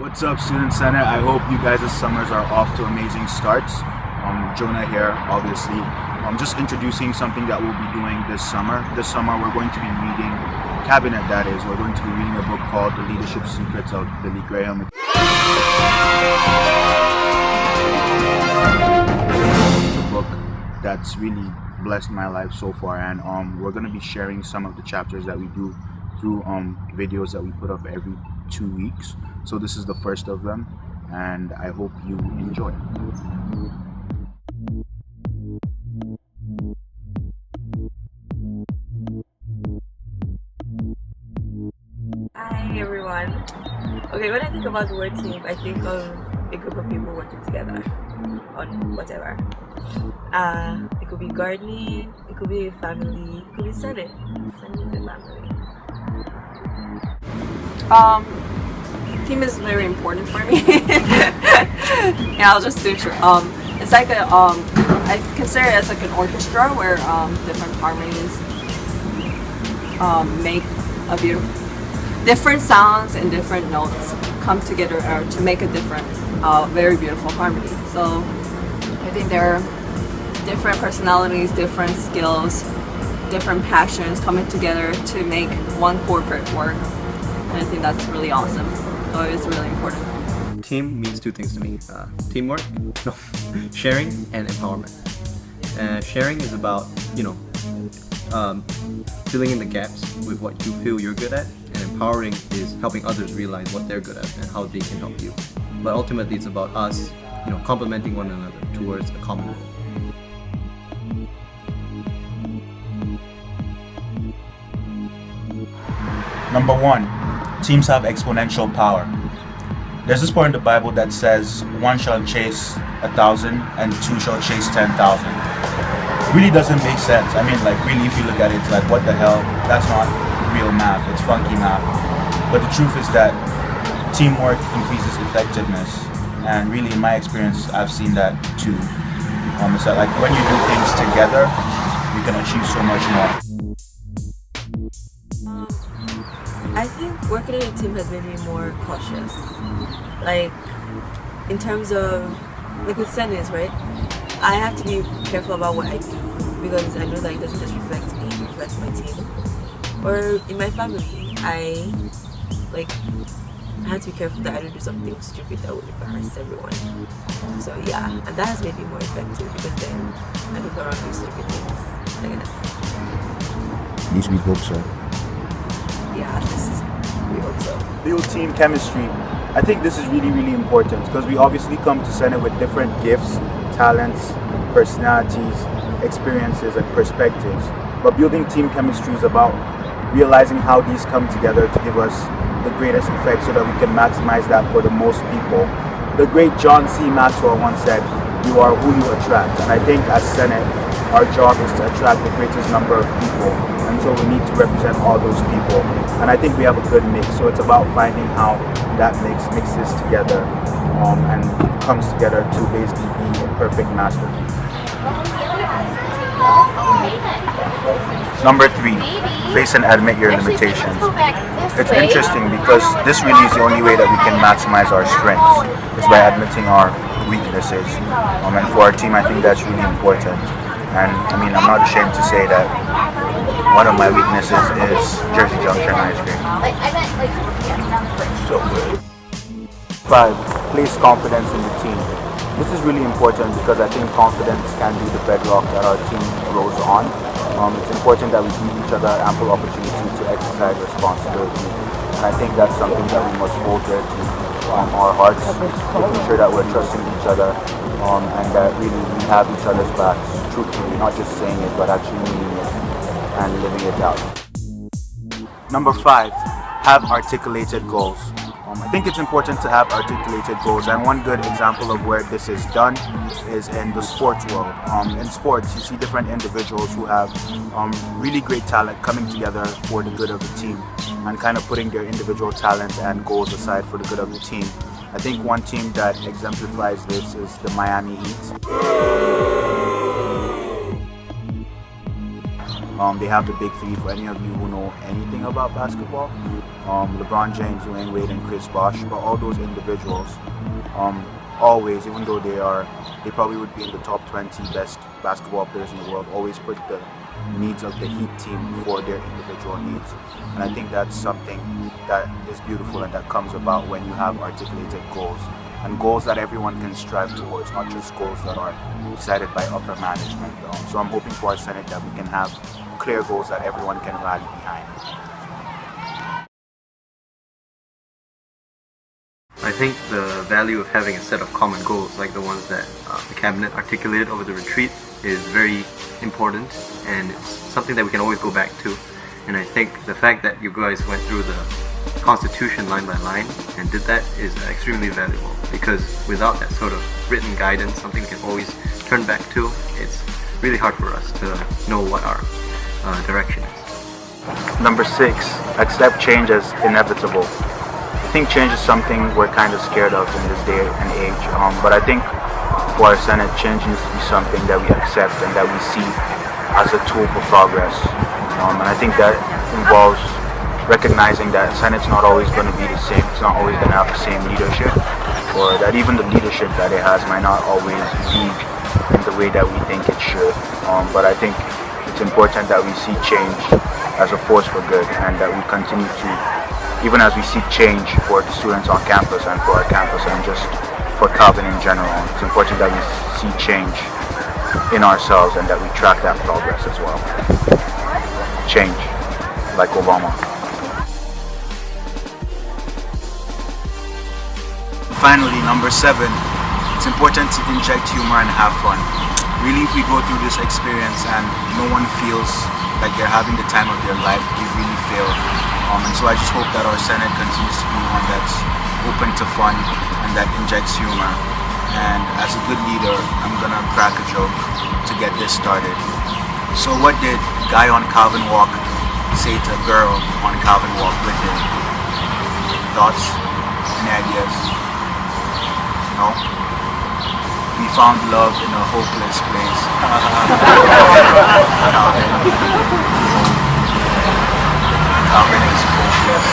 What's up, Student Center? I hope you guys' summers are off to amazing starts. Jonah here, obviously. I'm just introducing something that we'll be doing this summer. This summer we're going to be reading, cabinet that is, we're going to be reading a book called The Leadership Secrets of Billy Graham. It's a book that's really blessed my life so far, and we're going to be sharing some of the chapters that we do through videos that we put up every 2 weeks. So this is the first of them, and I hope you enjoy. Hi everyone. Okay, when I think about the word team, I think of a group of people working together on whatever. It could be gardening, it could be a family, it could be Senate. Senate is a family. Team is very important for me. Yeah, I'll just do it. It's like a I consider it as like an orchestra where different harmonies make a beautiful, different sounds and different notes come together to make a different, very beautiful harmony. So I think there are different personalities, different skills, different passions coming together to make one corporate work. And I think that's really awesome. So it's really important. Team means two things to me: teamwork, sharing, and empowerment. Sharing is about filling in the gaps with what you feel you're good at, and empowering is helping others realize what they're good at and how they can help you. But ultimately, it's about us, complementing one another towards a common goal. Number 1, teams have exponential power. There's this part in the Bible that says, 1 shall chase 1,000 and 2 shall chase 10,000. It really doesn't make sense. I mean, really, if you look at it, it's like, what the hell? That's not real math. It's funky math. But the truth is that teamwork increases effectiveness. And really, in my experience, I've seen that too. It's that, when you do things together, you can achieve so much more. I think working in a team has made me more cautious. In terms of, with Senate, right? I have to be careful about what I do because I know that it doesn't just reflect me, it reflects my team. Or in my family, I have to be careful that I don't do something stupid that would embarrass everyone. So yeah, and that has made me more effective because then I don't go around doing stupid things, I guess. At least we hope so. Yeah, at least we hope so. Build team chemistry. I think this is really, really important because we obviously come to Senate with different gifts, talents, personalities, experiences, and perspectives. But building team chemistry is about realizing how these come together to give us the greatest effect so that we can maximize that for the most people. The great John C. Maxwell once said, "You are who you attract." And I think as Senate, our job is to attract the greatest number of people. And so we need to represent all those people. And I think we have a good mix. So it's about finding how that mixes together and comes together to basically be a perfect masterpiece. Number 3, face and admit your limitations. It's interesting because this really is the only way that we can maximize our strengths, is by admitting our weaknesses. And for our team, I think that's really important. And I mean, I'm not ashamed to say that one of my weaknesses is Jersey Junction ice cream. So good. 5, place confidence in the team. This is really important because I think confidence can be the bedrock that our team grows on. It's important that we give each other ample opportunity to exercise responsibility. And I think that's something that we must hold dear to our hearts, making sure that we're trusting each other and that really we have each other's backs, truthfully, not just saying it, but actually meaning it and living it out. Number 5, have articulated goals. I think it's important to have articulated goals, and one good example of where this is done is in the sports world. In sports, you see different individuals who have really great talent coming together for the good of the team and kind of putting their individual talents and goals aside for the good of the team. I think one team that exemplifies this is the Miami Heat. They have the big three for any of you who know anything about basketball. LeBron James, Dwayne Wade, and Chris Bosh. But all those individuals, always, even though they probably would be in the top 20 best basketball players in the world, always put the needs of the Heat team before their individual needs. And I think that's something that is beautiful and that comes about when you have articulated goals. And goals that everyone can strive towards, not just goals that are decided by upper management. So I'm hoping for our Senate that we can have clear goals that everyone can rally behind. I think the value of having a set of common goals like the ones that the cabinet articulated over the retreat is very important, and it's something that we can always go back to. And I think the fact that you guys went through the Constitution line by line and did that is extremely valuable, because without that sort of written guidance, something we can always turn back to, it's really hard for us to know what our direction is. Number 6, accept change as inevitable. I think change is something we're kind of scared of in this day and age, but I think for our Senate, change needs to be something that we accept and that we see as a tool for progress. And I think that involves recognizing that Senate's not always going to be the same. It's not always going to have the same leadership, or that even the leadership that it has might not always be in the way that we think it should. But I think it's important that we see change as a force for good, and that we continue to, even as we seek change for the students on campus and for our campus and just for Calvin in general, it's important that we see change in ourselves and that we track that progress as well. Change, like Obama. Finally, number 7, it's important to inject humor and have fun. Really, if we go through this experience and no one feels like they're having the time of their life, we really fail. And so I just hope that our Senate continues to be one that's open to fun and that injects humor. And as a good leader, I'm gonna crack a joke to get this started. So what did guy on Calvin Walk say to girl on Calvin Walk with him? Thoughts? Any ideas? No? We found love in a hopeless place. Calvin is hopeless.